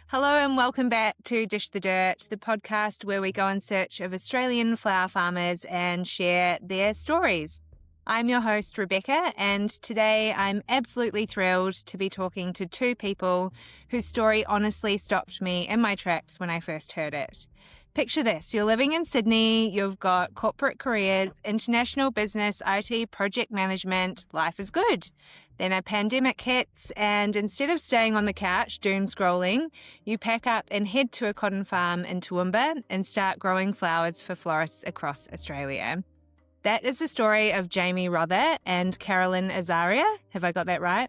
Hello and welcome back to Dish the Dirt, the podcast where we go in search of Australian flower farmers and share their stories. I'm your host, Rebecca, and today I'm absolutely thrilled to be talking to two people whose story honestly stopped me in my tracks when I first heard it. Picture this, you're living in Sydney, you've got corporate careers, international business, IT, project management, life is good. Then a pandemic hits, and instead of staying on the couch doom scrolling, you pack up and head to a cotton farm in Toowoomba and start growing flowers for florists across Australia. That is the story of Jamie Rother and Caroline Azria. Have I got that right?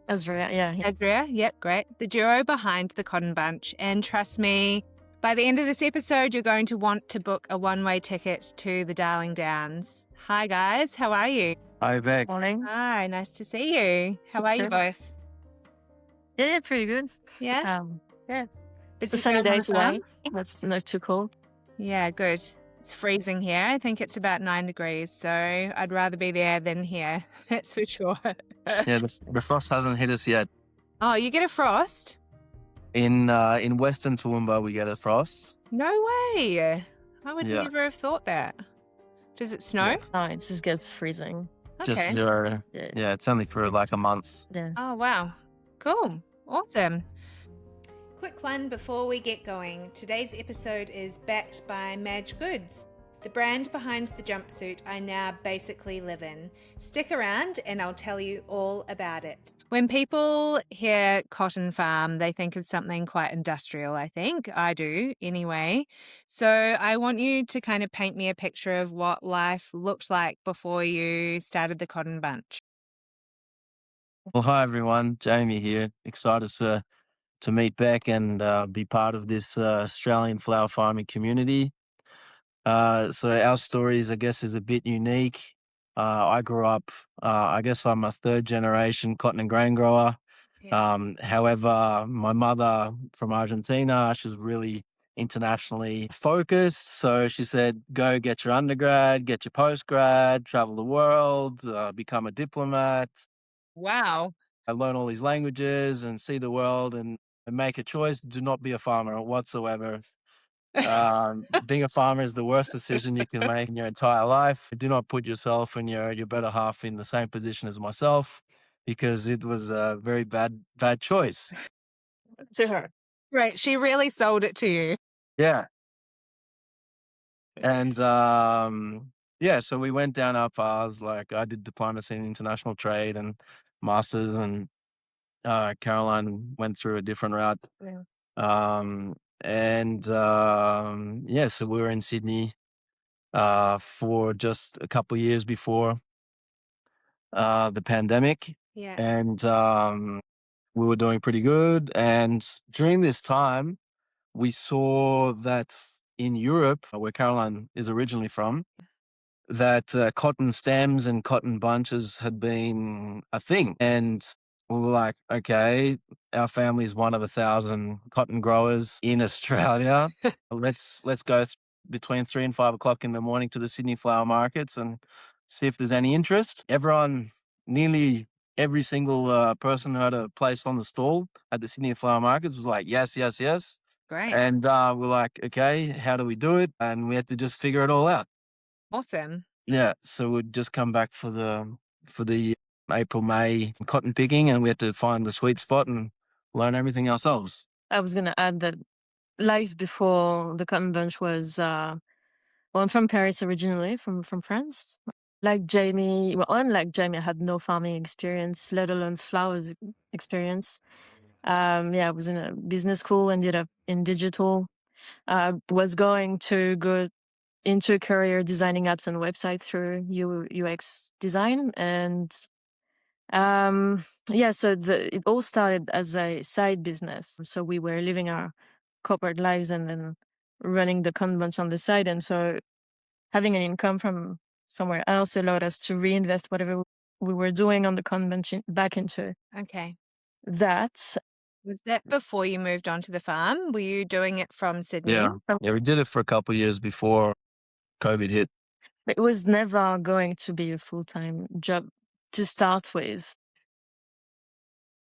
Azria, yeah. Azria, yep, great. The duo behind the Cotton Bunch. And trust me, by the end of this episode, you're going to want to book a one-way ticket to the Darling Downs. Hi, guys. How are you? Hi, Beck. Morning. Hi, nice to see you. How are you both? Yeah, pretty good. Yeah? It's a sunny day today. That's not too cold. Yeah, good. It's freezing here. I think it's about 9 degrees, so I'd rather be there than here. That's for sure. Yeah, the frost hasn't hit us yet. Oh, you get a frost? In Western Toowoomba, we get a frost. No way. I would Yeah. never have thought that. Does it snow? No, it just gets freezing. Okay. Just zero. Yeah. Yeah, it's only for like a month. Yeah. Oh, wow. Cool. Awesome. Quick one before we get going. Today's episode is backed by Madge Goods, the brand behind the jumpsuit I now basically live in. Stick around and I'll tell you all about it. When people hear cotton farm, they think of something quite industrial, I think. I do, anyway. So I want you to kind of paint me a picture of what life looked like before you started the Cotton Bunch. Well, hi everyone, Jamie here. Excited to meet Beck and be part of this Australian flower farming community. So our stories, I guess, is a bit unique. I grew up, I guess I'm a third generation cotton and grain grower. However, my mother from Argentina, she was really internationally focused. So she said, go get your undergrad, get your postgrad, travel the world, become a diplomat. Wow. I learn all these languages and see the world and make a choice. Do not be a farmer whatsoever. Being a farmer is the worst decision you can make in your entire life. Do not put yourself and your better half in the same position as myself, because it was a very bad choice. To her. Right. She really sold it to you. Yeah. And so we went down our paths. Like I did diplomacy in international trade and masters, and Caroline went through a different route. Yeah. So we were in Sydney for just a couple of years before the pandemic. Yeah. And we were doing pretty good. And during this time, we saw that in Europe, where Caroline is originally from, that cotton stems and cotton bunches had been a thing. And we were like, okay, our family is one of 1,000 cotton growers in Australia. Let's go between 3 and 5 o'clock in the morning to the Sydney flower markets and see if there's any interest. Nearly every single person who had a place on the stall at the Sydney flower markets was like, yes. Great. And we're like, okay, how do we do it? And we had to just figure it all out. Awesome. Yeah, so we'd just come back for the April, May cotton picking, and we had to find the sweet spot and learn everything ourselves. I was going to add that life before the Cotton Bunch was, I'm from Paris originally, from France. Unlike Jamie, I had no farming experience, let alone flowers experience. I was in a business school, ended up in digital. Was going to go into a career designing apps and websites through UX design. And it all started as a side business. So we were living our corporate lives and then running the Cotton Bunch on the side. And so having an income from somewhere else allowed us to reinvest whatever we were doing on the Cotton Bunch back into that. Was that before you moved on to the farm? Were you doing it from Sydney? Yeah, we did it for a couple of years before COVID hit. It was never going to be a full-time job to start with.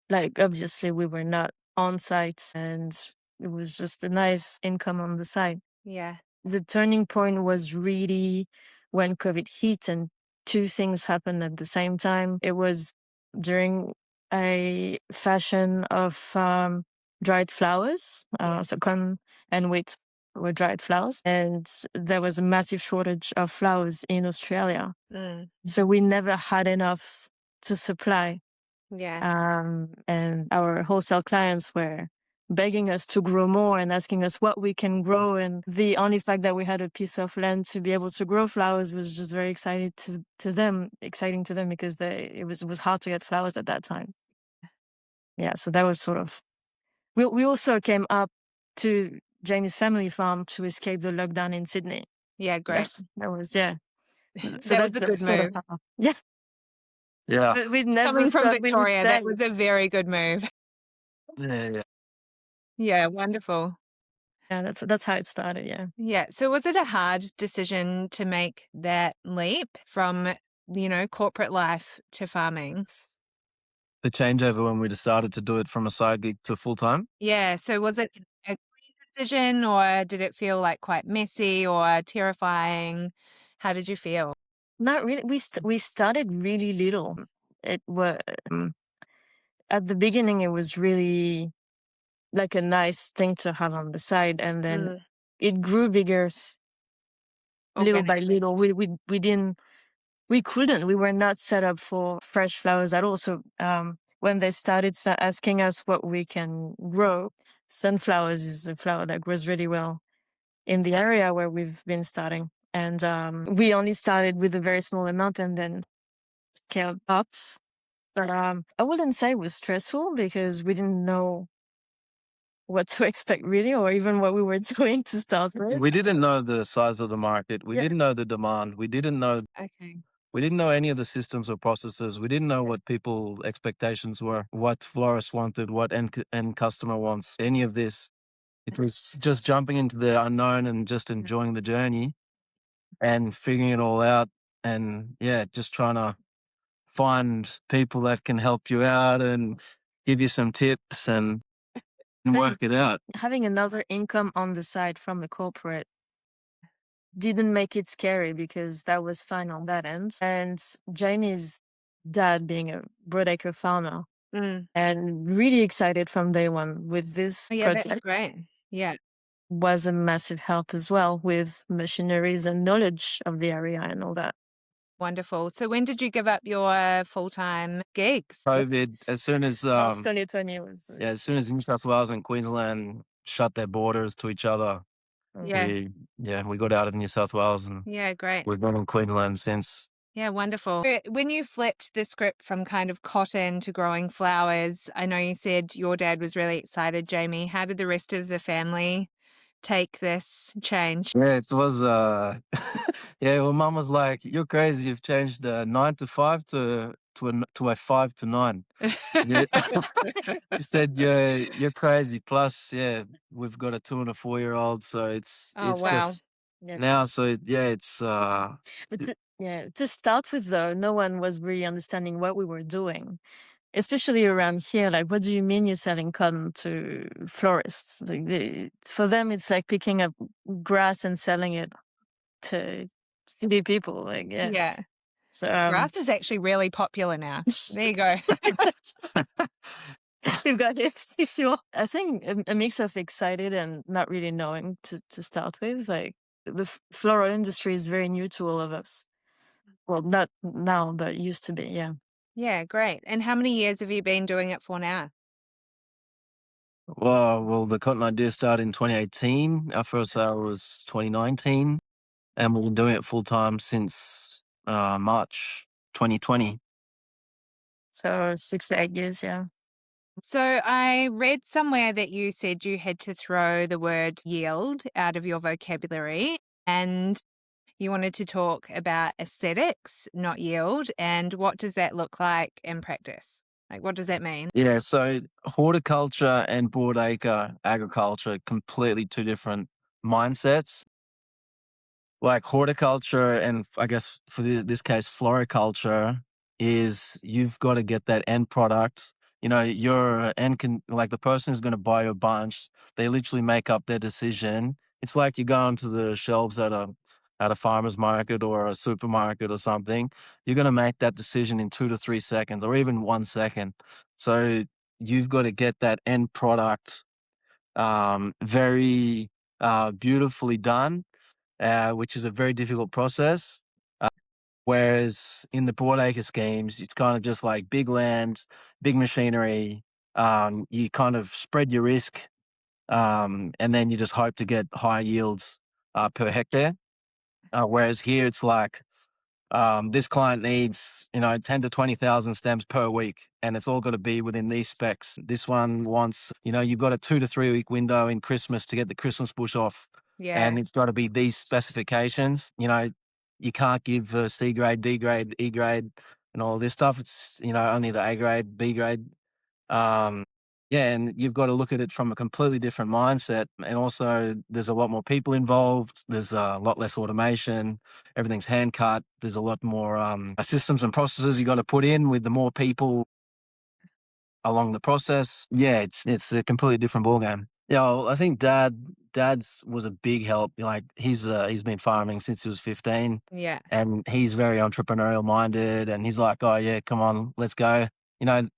Like, obviously, we were not on site and it was just a nice income on the side. Yeah. The turning point was really when COVID hit and two things happened at the same time. It was during a fashion of dried flowers, so cotton and wheat were dried flowers, and there was a massive shortage of flowers in Australia. So we never had enough to supply. Yeah. And our wholesale clients were begging us to grow more and asking us what we can grow. And the only fact that we had a piece of land to be able to grow flowers was just very exciting to them because it was hard to get flowers at that time. Yeah, so that was sort of. We also came up to Jamie's family farm to escape the lockdown in Sydney. Yeah, great. That was, yeah. So that was a good move. Yeah. Yeah. But we'd never Coming from thought we would Victoria, that stay. was a very good move. Yeah. Yeah, wonderful. Yeah, that's how it started, yeah. Yeah. So was it a hard decision to make that leap from, corporate life to farming? The changeover when we decided to do it from a side gig to full time. Yeah. So was it a clean decision, or did it feel like quite messy or terrifying? How did you feel? Not really. We started really little. It was at the beginning. It was really like a nice thing to have on the side, and then it grew bigger little by little. We were not set up for fresh flowers at all. So when they started asking us what we can grow, sunflowers is a flower that grows really well in the area where we've been starting. And we only started with a very small amount and then scaled up. But I wouldn't say it was stressful because we didn't know what to expect really, or even what we were doing to start with. We didn't know the size of the market. We didn't know the demand. We didn't know any of the systems or processes. We didn't know what people's expectations were, what florists wanted, what end customer wants, any of this. It was just jumping into the unknown and just enjoying the journey and figuring it all out. And yeah, just trying to find people that can help you out and give you some tips and work it out. Having another income on the side from the corporate didn't make it scary because that was fine on that end. And Jamie's dad being a broadacre farmer and really excited from day one with this project. That's great. Yeah. Was a massive help as well with machineries and knowledge of the area and all that. Wonderful. So when did you give up your full-time gigs? COVID, as soon as 2020 was as soon as New South Wales and Queensland shut their borders to each other, we got out of New South Wales and great. We've been in Queensland since. Yeah, wonderful. When you flipped the script from kind of cotton to growing flowers, I know you said your dad was really excited, Jamie. How did the rest of the family take this change? Yeah, it was, well, Mum was like, "You're crazy. You've changed 9 to 5 to a 5 to 9. Yeah. She said, you're crazy. Plus, we've got a 2 and a 4-year-old, so it's just now. So it's. To start with, though, no one was really understanding what we were doing. Especially around here, like, what do you mean you're selling cotton to florists? Like, for them, it's like picking up grass and selling it to city people. Like, yeah. So grass is actually really popular now. There you go. You've got it. If you want. I think a mix of excited and not really knowing to start with. Like, the floral industry is very new to all of us. Well, not now, but used to be. Yeah. Yeah, great. And how many years have you been doing it for now? Well, the cotton idea started in 2018. Our first sale was 2019, and we've been doing it full time since March 2020. So 6 to 8 years, yeah. So I read somewhere that you said you had to throw the word yield out of your vocabulary, and you wanted to talk about aesthetics, not yield. And what does that look like in practice? Like, what does that mean? Yeah, so horticulture and broadacre agriculture, completely two different mindsets. Like horticulture and I guess for this case, floriculture is you've got to get that end product you're like the person who's going to buy your bunch, they literally make up their decision. It's like you go onto the shelves at a farmer's market or a supermarket or something. You're going to make that decision in 2 to 3 seconds or even 1 second. So you've got to get that end product very beautifully done, which is a very difficult process. Whereas in the broadacre schemes, it's kind of just like big land, big machinery. You kind of spread your risk, and then you just hope to get high yields per hectare. Whereas here, it's like this client needs 10 to 20,000 stems per week, and it's all got to be within these specs. This one wants you've got a 2 to 3 week window in Christmas to get the Christmas bush off, and it's got to be these specifications. You can't give C grade, D grade, E grade, and all this stuff. It's only the A grade, B grade. Yeah, and you've got to look at it from a completely different mindset. And also, there's a lot more people involved. There's a lot less automation. Everything's hand cut. There's a lot more systems and processes you got to put in with the more people along the process. Yeah, it's a completely different ballgame. Yeah, well, I think Dad's was a big help. Like he's been farming since he was 15. Yeah. And he's very entrepreneurial minded, and he's like, oh yeah, come on, let's go.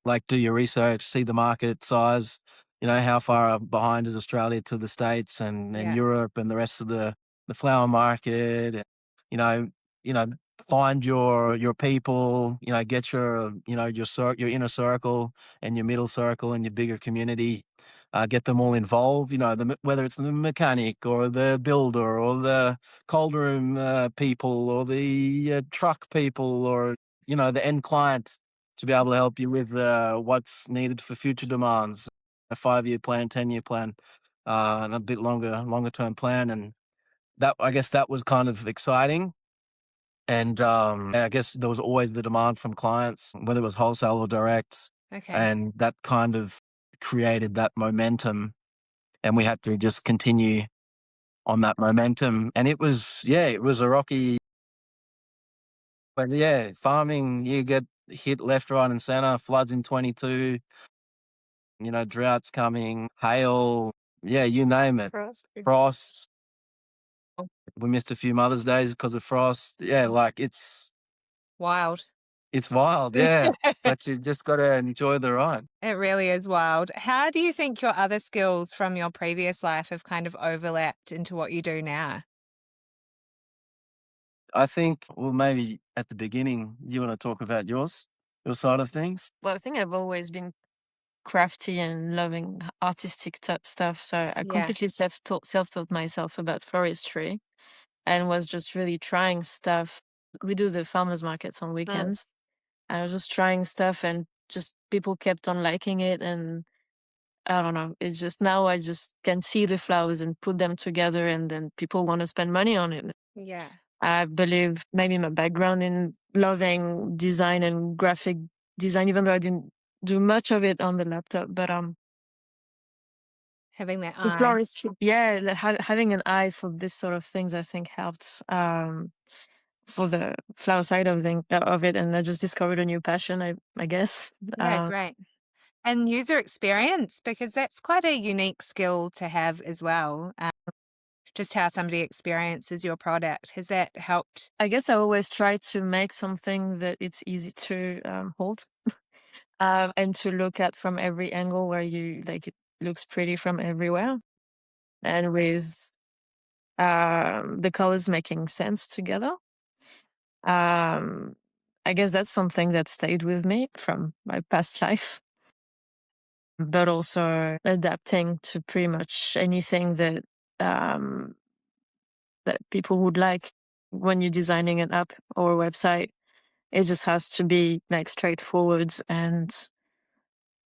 Like do your research, see the market size, how far behind is Australia to the States and Europe and the rest of the flower market. You know, you know, find your people, get your inner circle and your middle circle and your bigger community. Get them all involved, whether it's the mechanic or the builder or the cold room people or the truck people or, the end client to be able to help you with what's needed for future demands, a 5-year plan, 10-year plan, and a bit longer term plan. And I guess that was kind of exciting. And I guess there was always the demand from clients, whether it was wholesale or direct. Okay. And that kind of created that momentum, and we had to just continue on that momentum. And it was a rocky, but yeah, farming, you get hit left, right and center, floods in 22, droughts coming, hail, you name it. Frosts. We missed a few Mother's Days because of frost. Yeah, like it's Wild. It's wild, yeah. But you just got to enjoy the ride. It really is wild. How do you think your other skills from your previous life have kind of overlapped into what you do now? I think, well, maybe at the beginning, you want to talk about your side of things? Well, I think I've always been crafty and loving artistic stuff. So I completely self-taught myself about forestry and was just really trying stuff. We do the farmers markets on weekends. I was just trying stuff and just people kept on liking it. And I don't know, it's just now I just can see the flowers and put them together and then people want to spend money on it. Yeah. I believe maybe my background in loving design and graphic design, even though I didn't do much of it on the laptop, but having that the eye. floristry, having an eye for this sort of things, I think helped for the flower side of it, and I just discovered a new passion, I guess. Yeah, great. And user experience, because that's quite a unique skill to have as well. Just how somebody experiences your product. Has that helped? I guess I always try to make something that it's easy to hold and to look at from every angle where it looks pretty from everywhere. And with the colors making sense together. I guess that's something that stayed with me from my past life. But also adapting to pretty much anything that that people would like when you're designing an app or a website. It just has to be like straightforward, and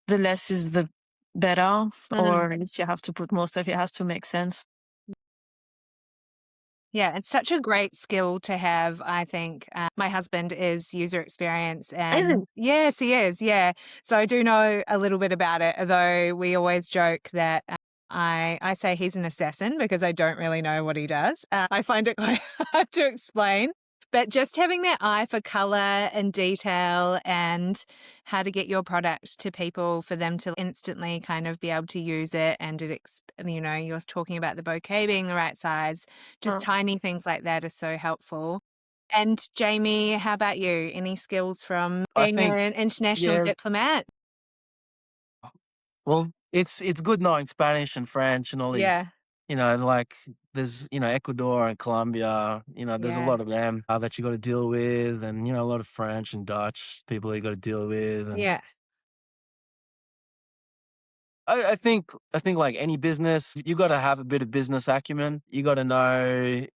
the less is the better. Or if you have to put more stuff, it has to make sense. Yeah, it's such a great skill to have, I think. My husband is user experience. And yes, he is. Yeah. So I do know a little bit about it, although we always joke that I say he's an assassin because I don't really know what he does. I find it quite hard to explain. But just having that eye for color and detail and how to get your product to people for them to instantly kind of be able to use it. And you're talking about the bouquet being the right size, just tiny things like that are so helpful. And Jamie, how about you? Any skills from being an international diplomat? Well, it's good knowing Spanish and French and all these, Yeah. like there's, Ecuador and Colombia, there's a lot of them that you got to deal with, and, a lot of French and Dutch people you got to deal with. And Yeah. I think like any business, you got to have a bit of business acumen. You got to know,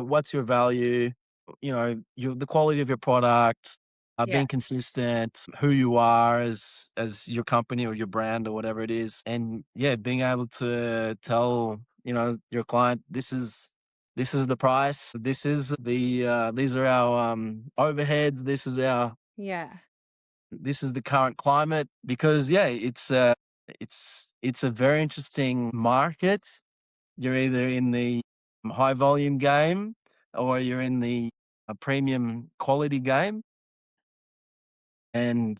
what's your value, the quality of your product, Yeah. being consistent, who you are as your company or your brand or whatever it is, and being able to tell your client, this is the price, this is the these are our overheads, Yeah. this is the current climate, because it's a very interesting market. You're either in the high volume game or you're in the premium quality game, and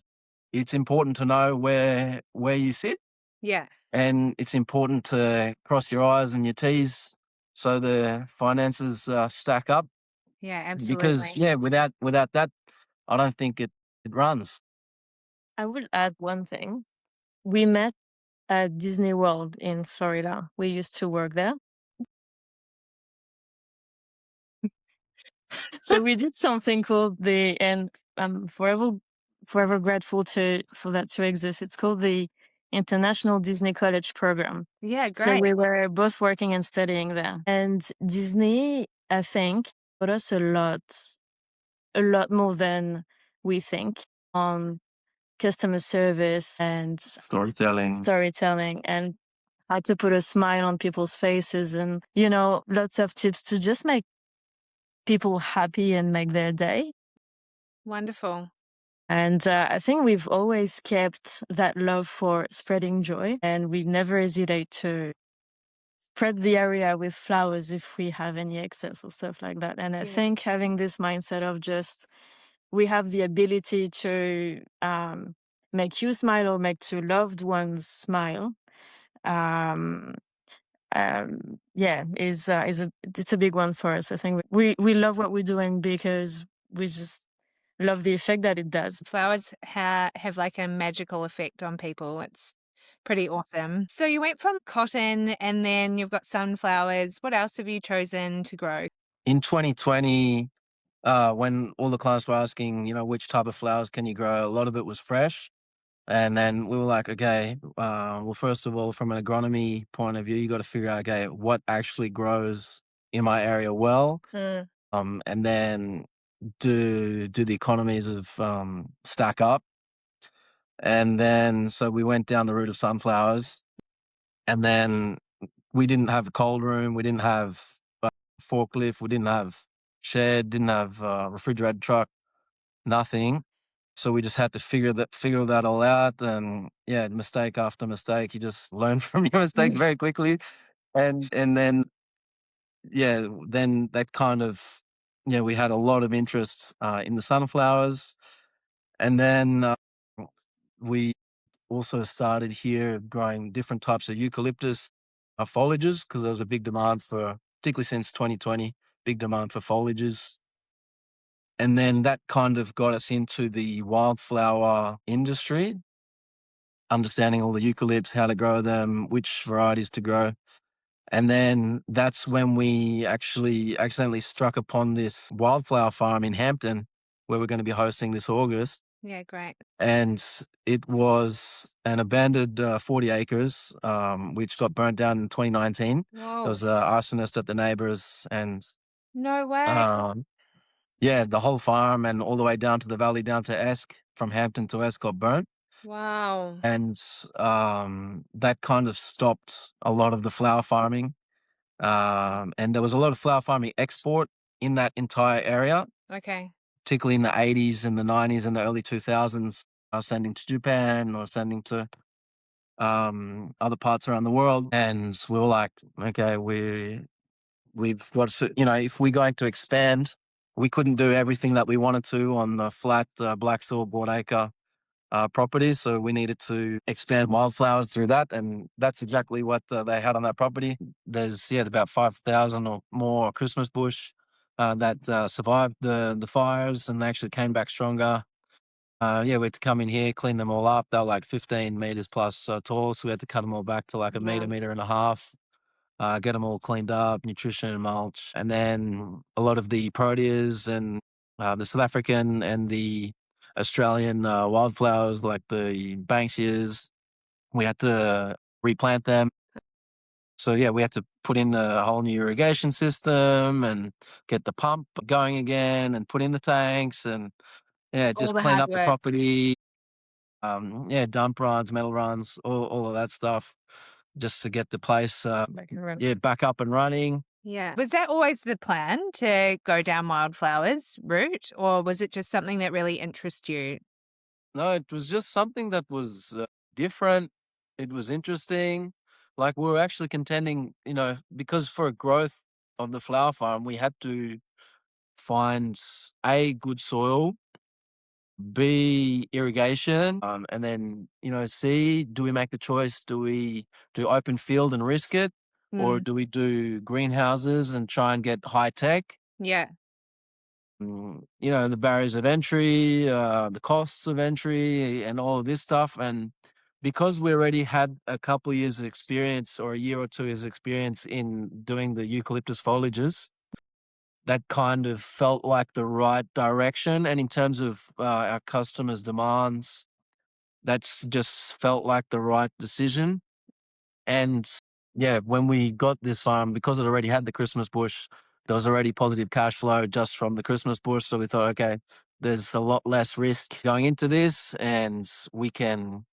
it's important to know where you sit, Yeah. and it's important to cross your I's and your T's so the finances stack up. Yeah, absolutely. Because without that, I don't think it runs. I will add one thing. We met at Disney World in Florida. We used to work there. So we did something called and I'm forever grateful for that to exist. It's called the International Disney College Program. Yeah, So great. we were both working and studying there. And Disney, I think, taught us a lot more than we think on customer service and storytelling and how to put a smile on people's faces, and, lots of tips to just make people happy and make their day. Wonderful. And I think we've always kept that love for spreading joy, and we never hesitate to spread the area with flowers if we have any excess or stuff like that. And I think having this mindset of just, we have the ability to make you smile or make two loved ones smile. It's a big one for us. I think we love what we're doing because we just love the effect that it does. Flowers have like a magical effect on people. It's pretty awesome. So you went from cotton and then you've got sunflowers. What else have you chosen to grow? In 2020, when all the clients were asking, which type of flowers can you grow, a lot of it was fresh. And then we were like, okay, well, first of all, from an agronomy point of view, you got to figure out, okay, what actually grows in my area well. And then do the economies of stack up. And then so we went down the route of sunflowers, and then we didn't have a cold room, we didn't have a forklift, we didn't have shed, didn't have a refrigerated truck, nothing. So we just had to figure that all out, and mistake after mistake, you just learn from your mistakes very quickly, and then then that kind of we had a lot of interest in the sunflowers, and then we also started here growing different types of eucalyptus foliages, because there was a big demand for, particularly since 2020, big demand for foliages. And then that kind of got us into the wildflower industry, understanding all the eucalypts, how to grow them, which varieties to grow. And then that's when we actually accidentally struck upon this wildflower farm in Hampton, where we're going to be hosting this August. Yeah, great. And it was an abandoned 40 acres, which got burnt down in 2019. Whoa. There was an arsonist at the neighbors, and No way. the whole farm and all the way down to the valley, down to Esk, from Hampton to Esk, got burnt. Wow. And that kind of stopped a lot of the flower farming. And there was a lot of flower farming export in that entire area. Okay. Particularly in the 80s and the 90s and the early 2000s, sending to Japan or sending to other parts around the world. And we were like, okay, we've got to, if we're going to expand we couldn't do everything that we wanted to on the flat black soil broadacre properties. So we needed to expand wildflowers through that. And that's exactly what they had on that property. There's about 5,000 or more Christmas bush that survived the fires, and they actually came back stronger. We had to come in here, clean them all up. They were like 15 meters plus tall. So we had to cut them all back to like a meter and a half. Get them all cleaned up, nutrition and mulch. And then a lot of the proteas and the South African and the Australian wildflowers like the Banksias, we had to replant them. So we had to put in a whole new irrigation system and get the pump going again and put in the tanks and just clean up the property. Dump runs, metal runs, all of that stuff, just to get the place back up and running. Yeah. Was that always the plan, to go down wildflowers route, or was it just something that really interests you? No, it was just something that was different. It was interesting. Like, we were actually contending, because for a growth of the flower farm, we had to find A, good soil, B, irrigation, and then, C, do we make the choice? Do we do open field and risk it? Or do we do greenhouses and try and get high tech? Yeah. The barriers of entry, the costs of entry, and all of this stuff. And because we already had a couple of years' experience, or a year or 2 years' experience in doing the eucalyptus foliages, that kind of felt like the right direction. And in terms of our customers' demands, that's just felt like the right decision. And when we got this farm, because it already had the Christmas bush, there was already positive cash flow just from the Christmas bush. So we thought, okay, there's a lot less risk going into this, and we can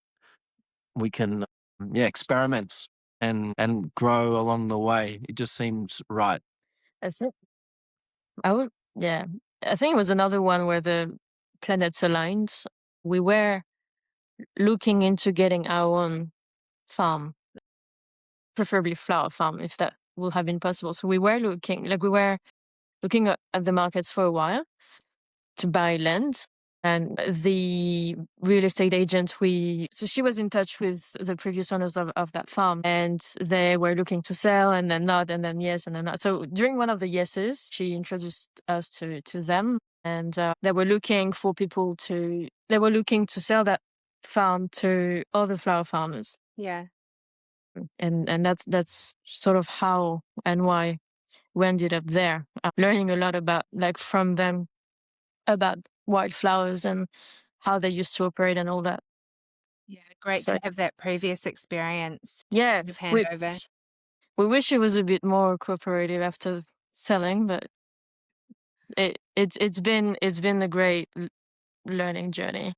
experiment and grow along the way. It just seemed right. I think I think it was another one where the planets aligned. We were looking into getting our own farm, preferably flower farm, if that would have been possible. So we were looking at the markets for a while to buy land. And the real estate agent, so she was in touch with the previous owners of that farm, and they were looking to sell, and then not, and then yes, and then not. So during one of the yeses, she introduced us to them, and they were looking to sell that farm to other flower farmers. Yeah. And that's sort of how and why we ended up there, learning a lot from them about wildflowers and how they used to operate and all that. Yeah, great to have that previous experience. Yeah, of handover. we wish it was a bit more cooperative after selling, but it's been a great learning journey.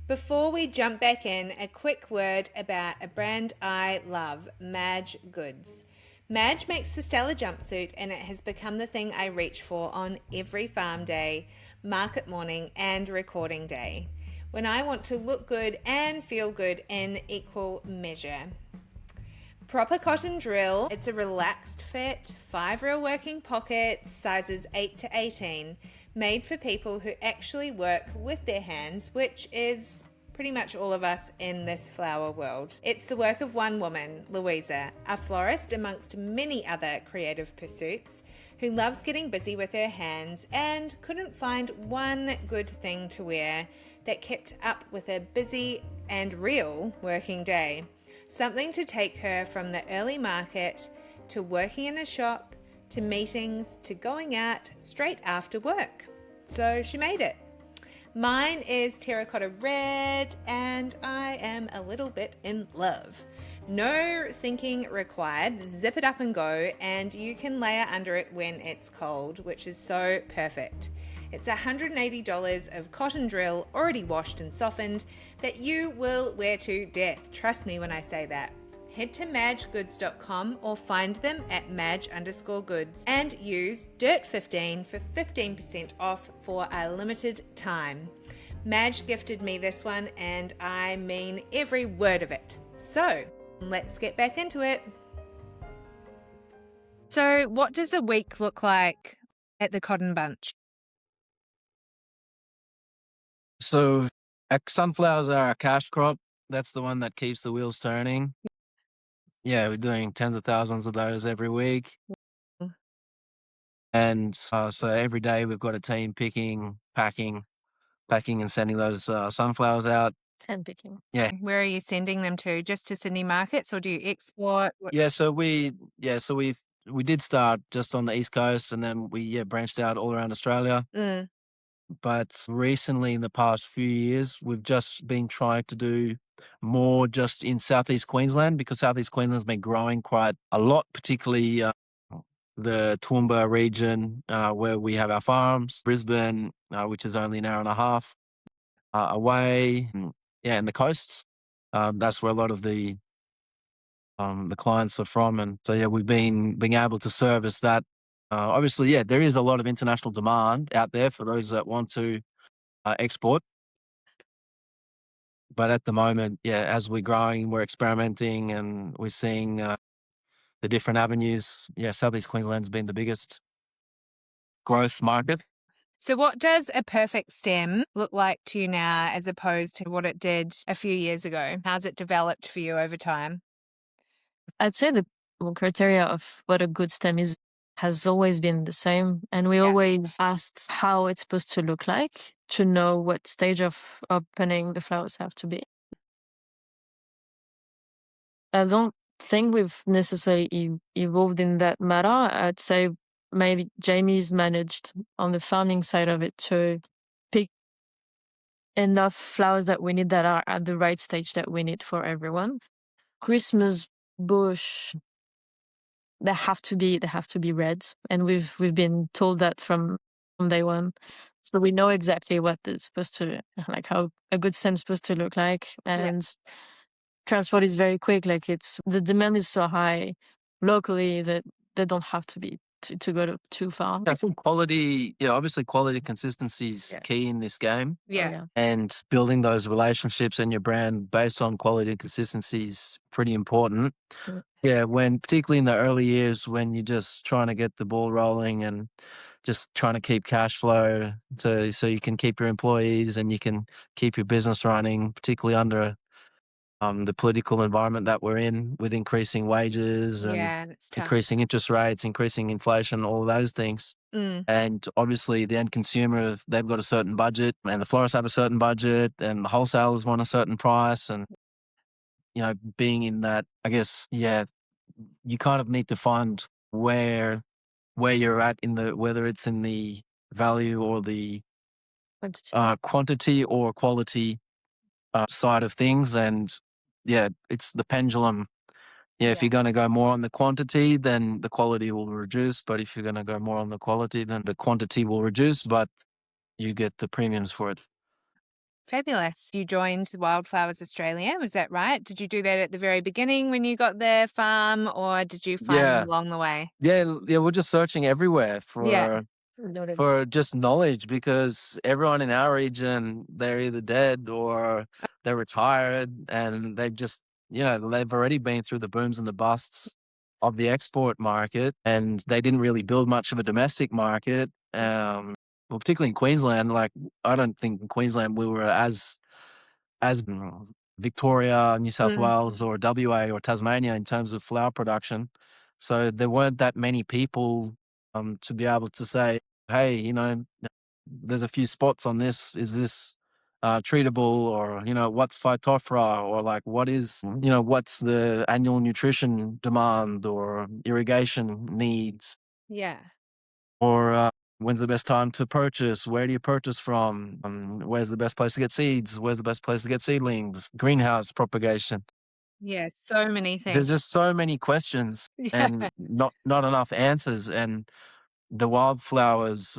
Before we jump back in, a quick word about a brand I love, Madge Goods. Madge makes the Stella jumpsuit, and it has become the thing I reach for on every farm day, market morning, and recording day, when I want to look good and feel good in equal measure. Proper cotton drill, it's a relaxed fit, 5 real working pockets, sizes 8 to 18, made for people who actually work with their hands, which is pretty much all of us in this flower world. It's the work of one woman, Louisa, a florist amongst many other creative pursuits, who loves getting busy with her hands and couldn't find one good thing to wear that kept up with a busy and real working day. Something to take her from the early market to working in a shop to meetings to going out straight after work. So she made it. Mine is terracotta red, and I am a little bit in love. No thinking required, zip it up and go, and you can layer under it when it's cold, which is so perfect. It's $180 of cotton drill already washed and softened that you will wear to death. Trust me when I say that. Head to madgegoods.com or find them at madge_goods and use DIRT15 for 15% off for a limited time. Madge gifted me this one, and I mean every word of it. So let's get back into it. So what does a week look like at the Cotton Bunch? So sunflowers are our cash crop. That's the one that keeps the wheels turning. Yeah, we're doing tens of thousands of those every week. And so every day we've got a team picking, packing, and sending those sunflowers out. 10 picking. Yeah. Where are you sending them to? Just to Sydney markets, or do you export? Yeah, so we did start just on the East Coast, and then we branched out all around Australia. Mm. But recently, in the past few years, we've just been trying to do more just in Southeast Queensland, because Southeast Queensland's been growing quite a lot, particularly the Toowoomba region where we have our farms, Brisbane, which is only an hour and a half away. Yeah, and the coasts. That's where a lot of the clients are from. And so, yeah, we've been being able to service that. Obviously, yeah, there is a lot of international demand out there for those that want to export. But at the moment, yeah, as we're growing, we're experimenting and we're seeing the different avenues. Yeah, Southeast Queensland's been the biggest growth market. So what does a perfect stem look like to you now as opposed to what it did a few years ago? How's it developed for you over time? I'd say the criteria of what a good stem is has always been the same. And we always asked how it's supposed to look like to know what stage of opening the flowers have to be. I don't think we've necessarily evolved in that matter. I'd say maybe Jamie's managed on the farming side of it to pick enough flowers that we need that are at the right stage that we need for everyone. Christmas bush, they have to be red, and we've been told that from day one, so we know exactly what it's supposed to, like how a good stem's supposed to look like. And transport is very quick. Like the demand is so high locally that they don't have to be to go too far. I think quality, obviously quality consistency is key in this game. Yeah. And building those relationships and your brand based on quality and consistency is pretty important. Yeah, particularly in the early years when you're just trying to get the ball rolling and just trying to keep cash flow so you can keep your employees and you can keep your business running, particularly under the political environment that we're in, with increasing wages and that's tough. increasing interest rates, increasing inflation, all of those things. And obviously the end consumer, they've got a certain budget, and the florists have a certain budget, and the wholesalers want a certain price. And, being in that, I guess, you kind of need to find where you're at whether it's in the value or the quantity or quality side of things. And it's the pendulum. If you're going to go more on the quantity, then the quality will reduce. But if you're going to go more on the quality, then the quantity will reduce, but you get the premiums for it. Fabulous. You joined Wildflowers Australia, was that right? Did you do that at the very beginning when you got their farm, or did you find them along the way? Yeah, we're just searching everywhere for just knowledge, because everyone in our region, they're either dead or they're retired, and they've just, they've already been through the booms and the busts of the export market, and they didn't really build much of a domestic market. Well, particularly in Queensland, like I don't think in Queensland we were as Victoria, New South Wales, or WA or Tasmania in terms of flower production. So there weren't that many people to be able to say, hey, there's a few spots on this. Is this treatable? Or, what's phytophthora? Or like, what's the annual nutrition demand or irrigation needs? Yeah. Or when's the best time to purchase? Where do you purchase from? Where's the best place to get seeds? Where's the best place to get seedlings? Greenhouse propagation. Yeah, so many things. There's just so many questions and not enough answers. And the wildflowers,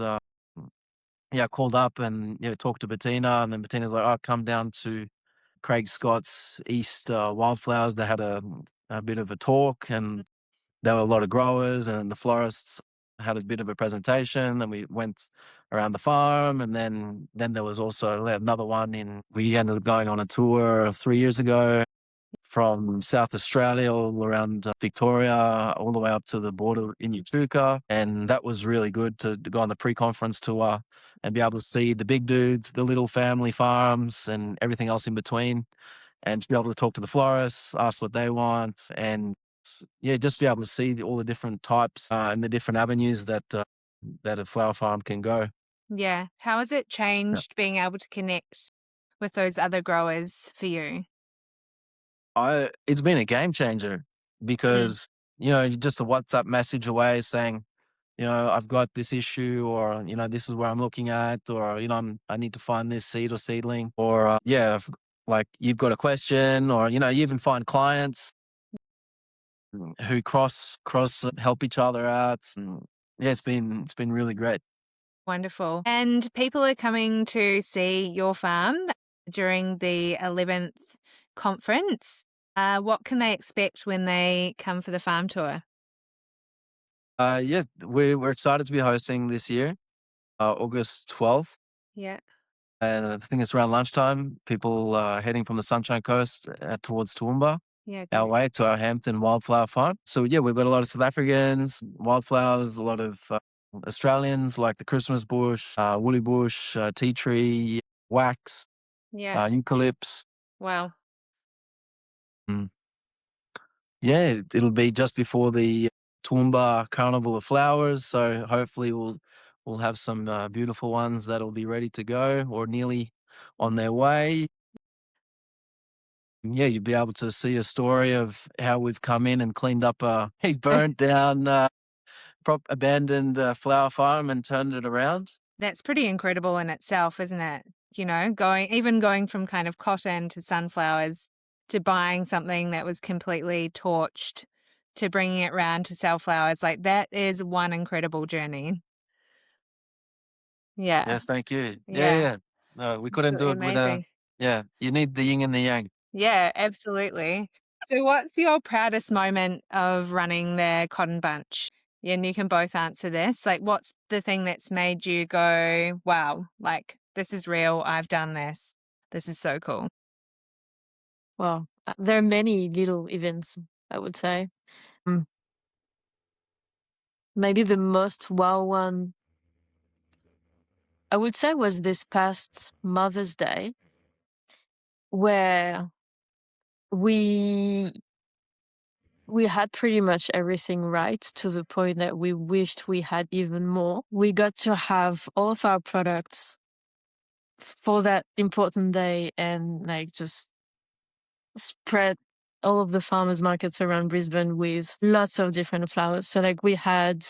called up and talked to Bettina, and then Bettina's like, "Oh, come down to Craig Scott's East Wildflowers." They had a bit of a talk, and there were a lot of growers, and the florists had a bit of a presentation, and we went around the farm, and then there was also another one we ended up going on a tour 3 years ago from South Australia, all around Victoria, all the way up to the border in Echuca. And that was really good to go on the pre-conference tour and be able to see the big dudes, the little family farms and everything else in between, and to be able to talk to the florists, ask what they want, and yeah, just be able to see all the different types and the different avenues that a flower farm can go. Yeah. How has it changed being able to connect with those other growers for you? It's been a game changer because, you're just a WhatsApp message away saying, I've got this issue, or, this is where I'm looking at, or, I need to find this seed or seedling, or, like you've got a question, or, you even find clients who cross help each other out. And yeah, it's been really great. Wonderful. And people are coming to see your farm during the 11th conference. What can they expect when they come for the farm tour? Yeah, we're excited to be hosting this year, August 12th. Yeah. And I think it's around lunchtime. People heading from the Sunshine Coast towards Toowoomba, Yeah. our way to our Hampton wildflower farm. So yeah, we've got a lot of South Africans, wildflowers, a lot of Australians like the Christmas bush, woolly bush, tea tree, wax, Yeah. eucalypts. Wow. Yeah, it'll be just before the Toowoomba Carnival of Flowers, so hopefully we'll have some beautiful ones that'll be ready to go or nearly on their way. Yeah, you'll be able to see a story of how we've come in and cleaned up a burnt down, abandoned flower farm and turned it around. That's pretty incredible in itself, isn't it? Going from kind of cotton to sunflowers to buying something that was completely torched to bringing it round to sell flowers. Like, that is one incredible journey. Yeah. Yes, thank you. Yeah. Yeah. No, we couldn't do Absolutely it amazing. you need the yin and the yang. Yeah, absolutely. So what's your proudest moment of running the Cotton Bunch? And you can both answer this. Like, what's the thing that's made you go, wow, like, this is real. I've done this. This is so cool. Well, there are many little events, I would say. Maybe the most wow one, I would say, was this past Mother's Day, where we had pretty much everything right, to the point that we wished we had even more. We got to have all of our products for that important day and like just spread all of the farmers markets around Brisbane with lots of different flowers. So like we had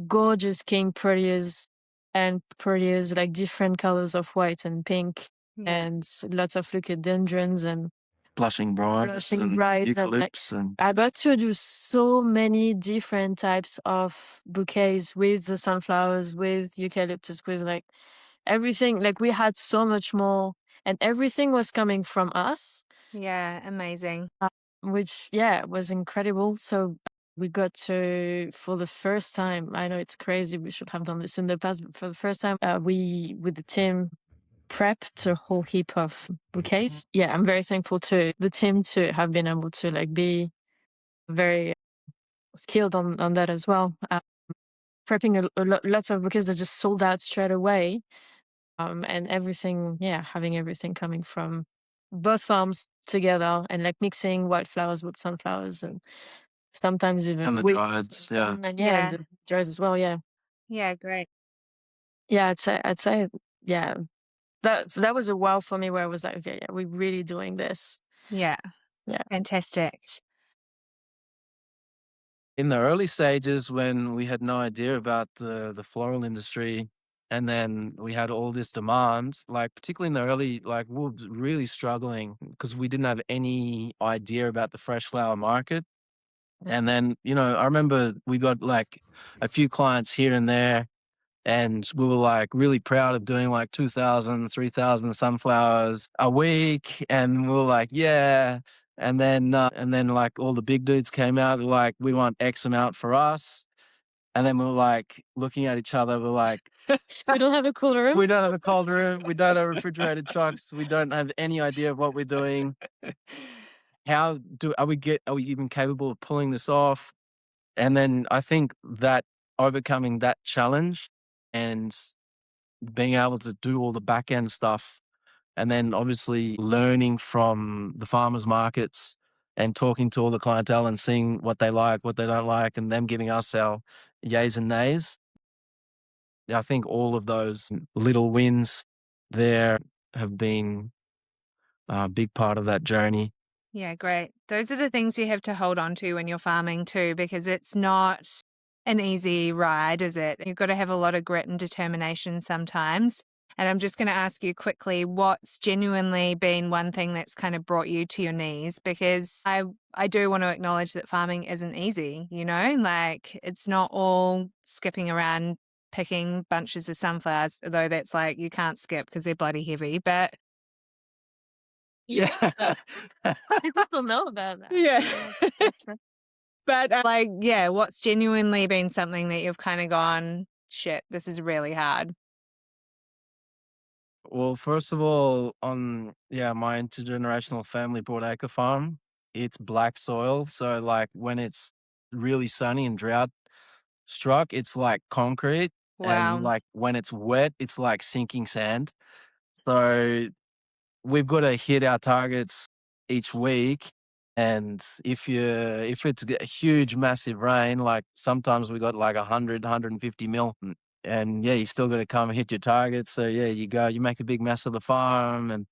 gorgeous king proteas and proteas, like different colors of white and pink, and lots of leucadendrons and Blushing brights and eucalypts. And I got to do so many different types of bouquets with the sunflowers, with eucalyptus, with like everything. Like we had so much more, and everything was coming from us. Yeah, amazing. Which, yeah, was incredible. So we got to, for the first time, I know it's crazy, we should have done this in the past, but for the first time, we, with the team, prepped a whole heap of bouquets. Yeah, I'm very thankful to the team to have been able to like be very skilled on that as well. Prepping lots of bouquets that just sold out straight away. And everything, having everything coming from both farms together and like mixing wildflowers with sunflowers and sometimes even and the drieds, yeah. and the drieds as well. Yeah, great. Yeah, I'd say yeah. That was a wow for me, where I was like, okay, yeah, we're really doing this. Yeah. Yeah. Fantastic. In the early stages, when we had no idea about the floral industry, and then we had all this demand, like particularly in the early, like we were really struggling because we didn't have any idea about the fresh flower market. And then, I remember we got like a few clients here and there, and we were like really proud of doing like 2,000, 3,000 sunflowers a week. And we were like, yeah. And then like all the big dudes came out, like, we want X amount for us. And then we were like looking at each other, we're like, we don't have a cool room. We don't have a cold room. We don't have refrigerated trucks. We don't have any idea of what we're doing. are we even capable of pulling this off? And then I think that overcoming that challenge and being able to do all the back end stuff, and then obviously learning from the farmers markets and talking to all the clientele and seeing what they like, what they don't like, and them giving us our yays and nays. I think all of those little wins there have been a big part of that journey. Yeah, great. Those are the things you have to hold on to when you're farming too, because it's not an easy ride, is it? You've got to have a lot of grit and determination sometimes. And I'm just going to ask you quickly, what's genuinely been one thing that's kind of brought you to your knees? Because I do want to acknowledge that farming isn't easy, like it's not all skipping around picking bunches of sunflowers, although that's like you can't skip because they're bloody heavy. But Yeah. People don't know about that. Yeah. That's right. But what's genuinely been something that you've kind of gone, shit, this is really hard? Well, first of all, on my intergenerational family broadacre farm, it's black soil. So like when it's really sunny and drought struck, it's like concrete. And Wow. like when it's wet, it's like sinking sand. So we've got to hit our targets each week. And if it's a huge, massive rain, like sometimes we got like 150 mil. And you still got to come and hit your targets. So you make a big mess of the farm and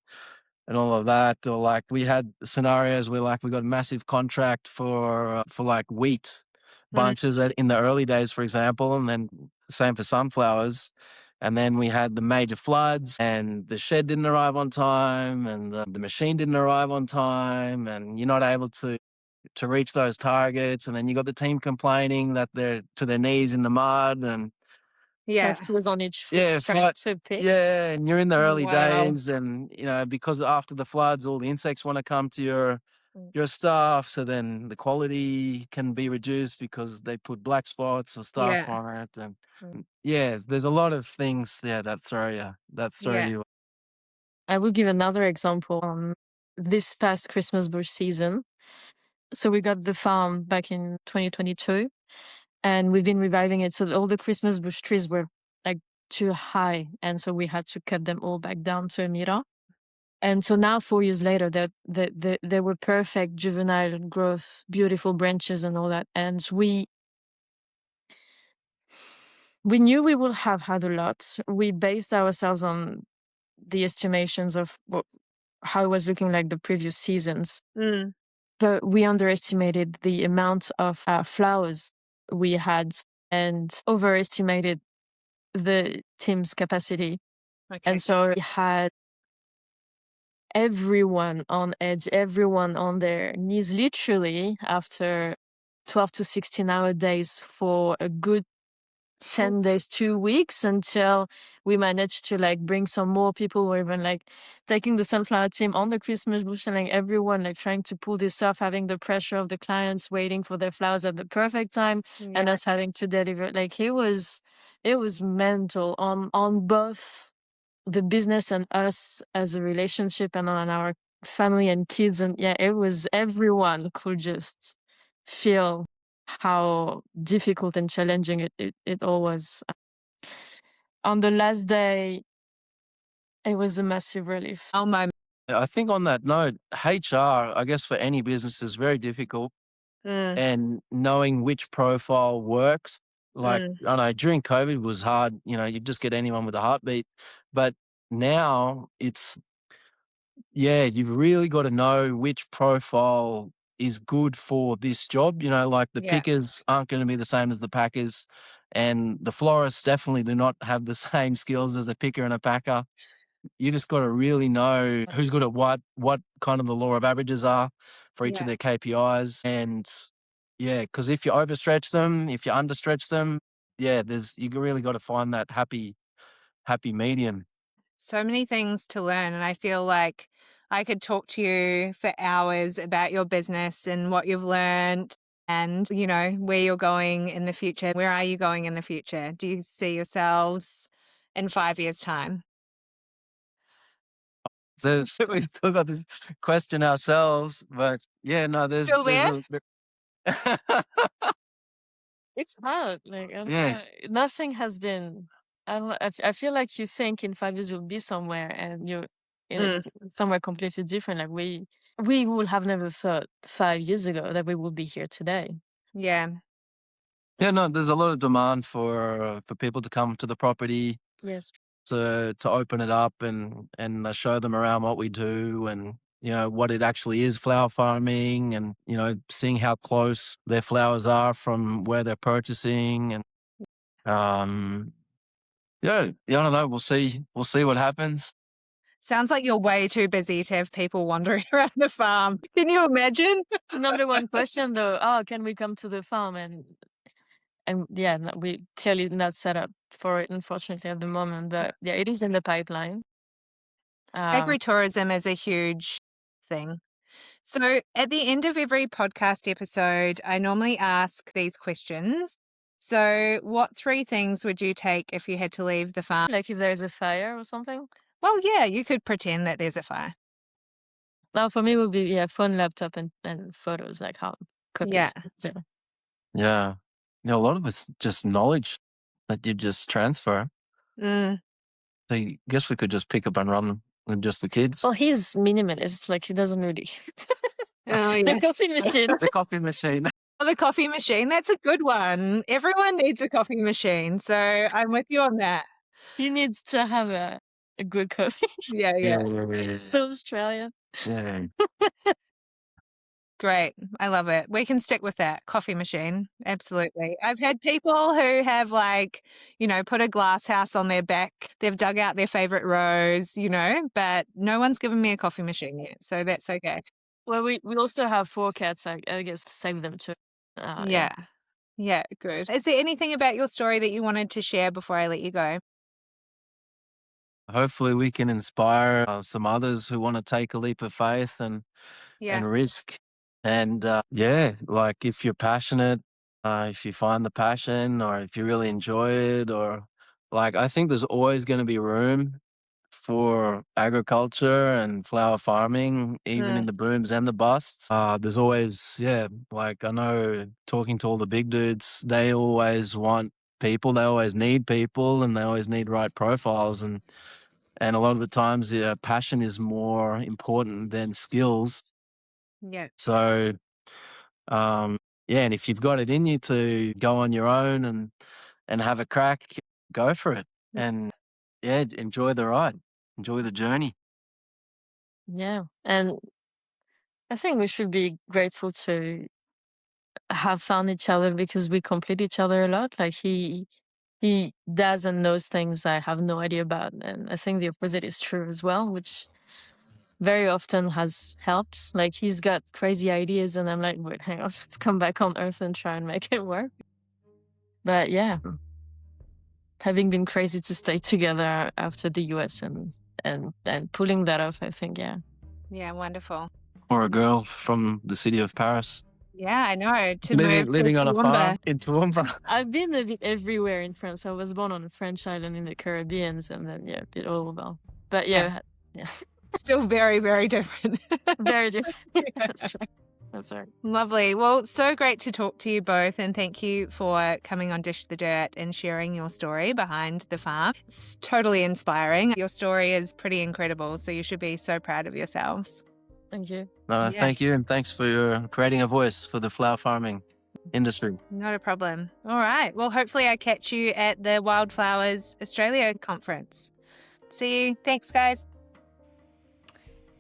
all of that. Or like we had scenarios where like we got a massive contract for like wheat bunches in the early days, for example, and then same for sunflowers. And then we had the major floods, and the shed didn't arrive on time, and the machine didn't arrive on time, and you're not able to reach those targets. And then you got the team complaining that they're to their knees in the mud, and Yeah. 5 kilos on each foot trying to pick. yeah, and you're in the early Wow. days, and because after the floods, all the insects want to come to your stuff, so then the quality can be reduced because they put black spots or stuff Yeah. on it, and there's a lot of things that throw Yeah. you. I will give another example on this past Christmas bush season. So we got the farm back in 2022, and we've been reviving it. So all the Christmas bush trees were like too high, and so we had to cut them all back down to a meter. And so now 4 years later, they were perfect juvenile growth, beautiful branches and all that. And we knew we would have had a lot. We based ourselves on the estimations of how it was looking like the previous seasons. But we underestimated the amount of flowers we had and overestimated the team's capacity. Okay. And so we had everyone on edge, everyone on their knees, literally after 12 to 16-hour days for a good 10 days, 2 weeks, until we managed to like bring some more people, or even like taking the sunflower team on the Christmas bush and like everyone like trying to pull this off, having the pressure of the clients waiting for their flowers at the perfect time and us having to deliver. Like it was mental on both the business and us as a relationship, and on our family and kids. And it was, everyone could just feel how difficult and challenging it all was. On the last day, it was a massive relief. Oh my. I think on that note, HR, I guess for any business, is very difficult, and knowing which profile works. Like I know during COVID was hard. You just get anyone with a heartbeat, but now it's you've really got to know which profile is good for this job. Like the pickers aren't going to be the same as the packers, and the florists definitely do not have the same skills as a picker and a packer. You just got to really know who's good at what kind of the law of averages are for each of their KPIs. And because if you overstretch them, if you understretch them, you really got to find that happy medium. So many things to learn. And I feel like I could talk to you for hours about your business and what you've learned and, where you're going in the future. Where are you going in the future? Do you see yourselves in 5 years' time? So we've still got this question ourselves, but Yeah, no, Still there's there? a It's hard. Like, yeah. nothing has been. I don't know. I feel like you think in 5 years you'll be somewhere, and you're in Mm, somewhere completely different. Like we would have never thought 5 years ago that we would be here today. yeah. Yeah, no, there's a lot of demand for people to come to the property Yes. to open it up and show them around what we do and what it actually is flower farming and seeing how close their flowers are from where they're purchasing and um yeah, I don't know. We'll see what happens. Sounds like you're way too busy to have people wandering around the farm. Can you imagine? Number one question though, oh, can we come to the farm? And yeah, no, we clearly not set up for it, unfortunately, at the moment. But yeah, it is in the pipeline. Agritourism is a huge thing. So at the end of every podcast episode, I normally ask these questions. So what 3 things would you take if you had to leave the farm? Like if there's a fire or something. Well, yeah, you could pretend that there's a fire. Now for me it would be phone, laptop, and photos, like hard Yeah. copies. So, Yeah, a lot of it's just knowledge that you just transfer. Mm. So I guess we could just pick up and run with just the kids. well, he's minimalist. Like he doesn't really. Oh, The yeah. coffee machine. The coffee machine. Oh, the coffee machine. That's a good one. Everyone needs a coffee machine. So I'm with you on that. He needs to have a good coffee. Yeah, Yeah, yeah. yeah, yeah, So Australian. yeah. Great. I love it. We can stick with that. Coffee machine. Absolutely. I've had people who have put a glass house on their back. They've dug out their favorite rose, but no one's given me a coffee machine yet. So that's okay. Well, we also have 4 cats. I guess to save them too. Yeah. Yeah, good. Is there anything about your story that you wanted to share before I let you go? Hopefully we can inspire some others who want to take a leap of faith and Yeah. risk. And like if you're passionate, if you find the passion or if you really enjoy it, or like I think there's always going to be room for agriculture and flower farming, even in the booms and the busts. There's always, like I know talking to all the big dudes, they always want people, they always need people, and they always need right profiles. And a lot of the times, passion is more important than skills. Yeah. So, and if you've got it in you to go on your own and have a crack, go for it. And enjoy the ride, enjoy the journey. Yeah, and I think we should be grateful to have found each other because we complete each other a lot. Like he does and knows things I have no idea about, and I think the opposite is true as well, which very often has helped. Like he's got crazy ideas, and I'm like, wait, hang on, let's come back on Earth and try and make it work. But yeah, having been crazy to stay together after the US and pulling that off, I think, yeah. Yeah, wonderful. Or a girl from the city of Paris. Yeah, I know. Living on a farm in Toowoomba. I've been a bit everywhere in France. I was born on a French island in the Caribbean, and then a bit all over. But yeah. Still very, very different. Very different. That's right. That's right. Lovely. Well, so great to talk to you both, and thank you for coming on Dish the Dirt and sharing your story behind the farm. It's totally inspiring. Your story is pretty incredible, so you should be so proud of yourselves. Thank you. Thank you, and thanks for creating a voice for the flower farming industry. Not a problem. All right. Well, hopefully I catch you at the Wildflowers Australia conference. See you. Thanks, guys.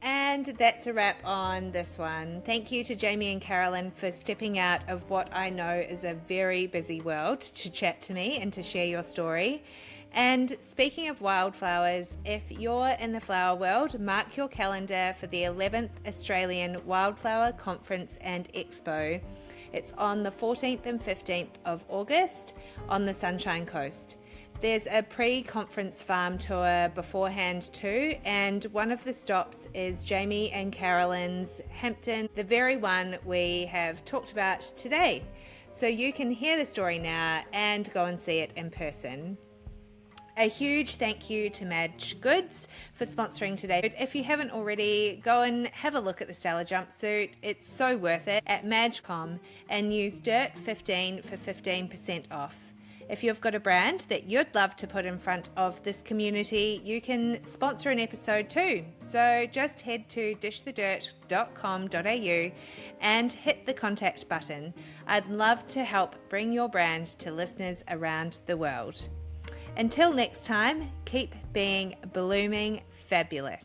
And that's a wrap on this one. Thank you to Jamie and Caroline for stepping out of what I know is a very busy world to chat to me and to share your story. And speaking of wildflowers, if you're in the flower world, mark your calendar for the 11th Australian Wildflower Conference and Expo. It's on the 14th and 15th of August on the Sunshine Coast. There's a pre-conference farm tour beforehand too, and one of the stops is Jamie and Caroline's Hampton, the very one we have talked about today. So you can hear the story now and go and see it in person. A huge thank you to Madge Goods for sponsoring today. If you haven't already, go and have a look at the Stella jumpsuit. It's so worth it at madge.com and use DIRT15 for 15% off. If you've got a brand that you'd love to put in front of this community, you can sponsor an episode too. So just head to dishthedirt.com.au and hit the contact button. I'd love to help bring your brand to listeners around the world. Until next time, keep being blooming fabulous.